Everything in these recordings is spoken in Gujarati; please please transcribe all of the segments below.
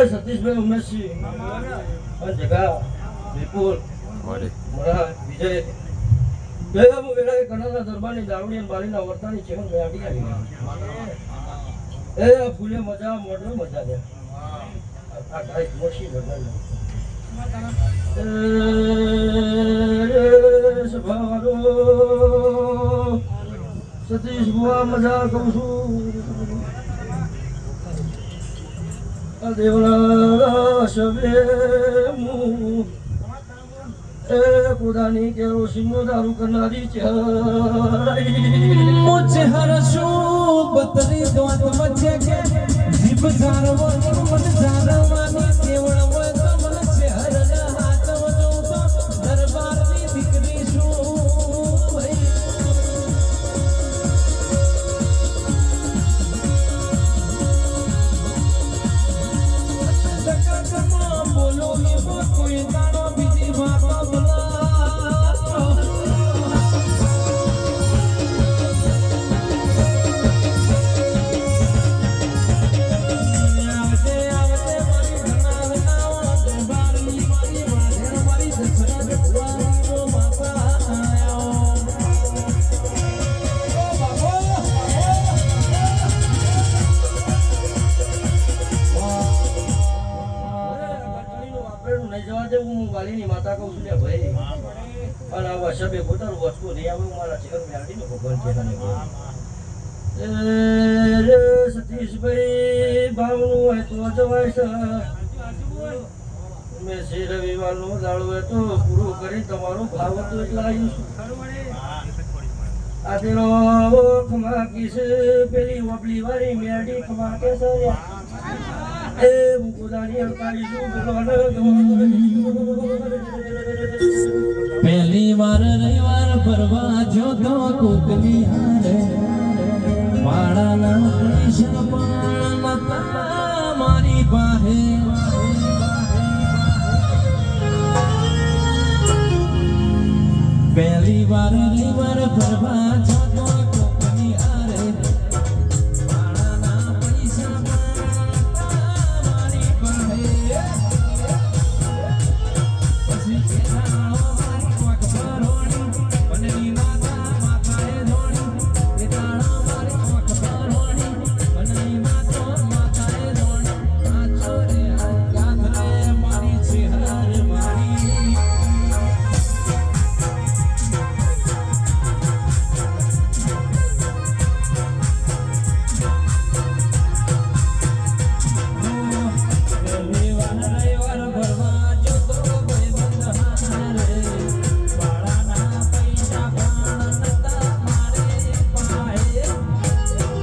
સતીશભાઈ ઉમેશજી જગા વિપુલ વિજય કનાના દરબારની દારૂડી બારીના વર્તાની છે એ ફૂલે મજા મોઢે મજા દે આ કાઈ મોશી બદલ સભારો સતીશ બુઆ મજા કહું છું દેવલા શબે મુ એ ખુદાની કેરોસીનનો દારૂ કરનારી છે મુझे હરશો બતરી દોત મચે કે જીભ જારવાની મન જારવાની કેવળ હોય તો મન છે હરના હાથમાં તો દરબારની દીકરી છું ભાઈ સકકમાં બોલો એ કોઈ તારો બીજી વાતો બોલા માતા કહું છું ને ભાઈ અને આ વર્ષે પોતાનું વસ્તુ નહીં આવે મારા ચિકન મેળવીને ભગવાન છે હોય તો જવાય છે. મેં છે રવિવારનો દાડો હોય તો પૂરું કરી તમારું ભાવ તો એટલા આવીશું. આ પેલો ખમાકી છે પેલી ઓબલી વાળી મેરડી ખમાકે છે એ મુકુદાની અંકારીશું પહેલી વાર રવિવાર ફરવા જો તો કોકની હારે માળાના પૈસા પણ નતા મારી પાસે પહેલી વાર રવિવાર ફરવા જો તો કોકની હારે માળાના પૈસા પણ નતા મારી પાસે પછી કેનાળો મારી કોક ભરોણી બનની માતા માતાએ ધોણી કેનાળો મારી કોક ભરોણી બનની માતાએ ધોણી આ છોરે ગાંધરે મારી ચહેર મારી રવિવાર ભરવા જો તો ભાઈબંધ હારે વાળાના પૈસા પણ નતા મારે પાસે રવિવાર કોકની હારે જો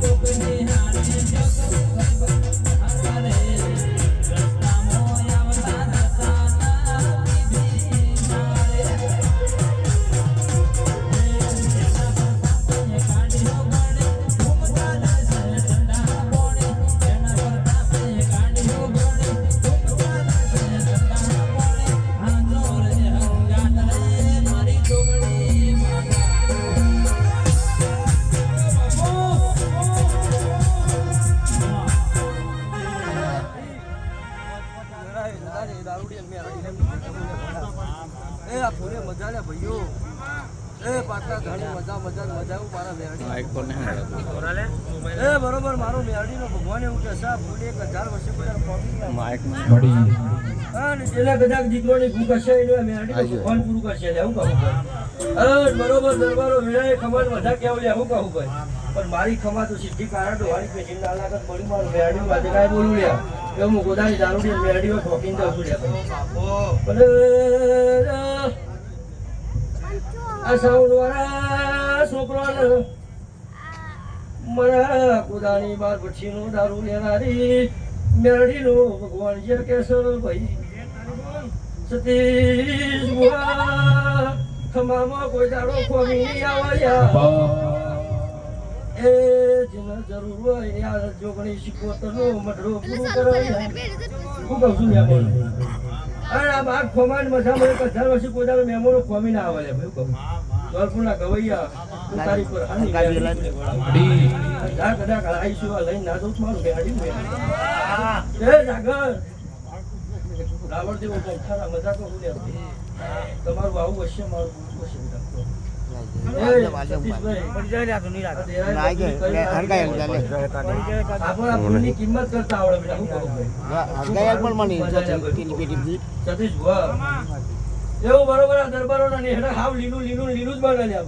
તો ભાઈબંધ હારે રસ્તામાં આવતા નતા ના બીજી મારે બરોબર મારો મેરડીનો ભગવાન એવું કે સા ભૂલે 1000 વર્ષે બધા ફોટી અને જેના કદાચ દીકરોની ભૂખ હશે એને મેરડી ભગવાન પૂરું કરશે એટલે હું કહું ભાઈ બરોબર દરબારો વિરાય ખબર બધા કેવું લે હું કહું ભાઈ પણ મારી ખમા તો સિદ્ધિ કારણ તો વાળી પેશી ના લાગત પડી મારું મેરડી માટે કાંઈ બોલું લે એવું હું ગોદાની દારૂડી મેરડીઓ ઠોકીને દઉં છું લે પણ આ સાઉન્ડ વાળા છોકરાને મારા કુદાની બાર પછીનો દારૂ લેનારી મેરડીનો ભગવાન જે કેસો ભાઈ સતીશ બુઆ ખમામાં કોઈ દાડો ખોમી નહીં આવ્યા એ જેને જરૂર હોય એ આ જોગણી શીખવતરનો મઢડો પૂરું કરે હું કહું છું મેમોન અરે આ બાગ ખોમાન મસામાં 1000 વર્ષે કોઈ દાડો મેમોનો ખોમી ના આવે ભાઈ કહું ગોલપુરના ગવૈયા તારી પર હાની કદાચ આઈશું લઈને ના દઉં મારું બેહાડી એ જાગર રાવણ દેવો પંખાના મજા કહું લે તમારું આવું હશે મારું હશે આપણી કિંમત કરતા આવડે બેટા હું કહું સતીશ ભુવા એવું બરોબર આ દરબારો ના હાવ લીલું જ બનાવ્યા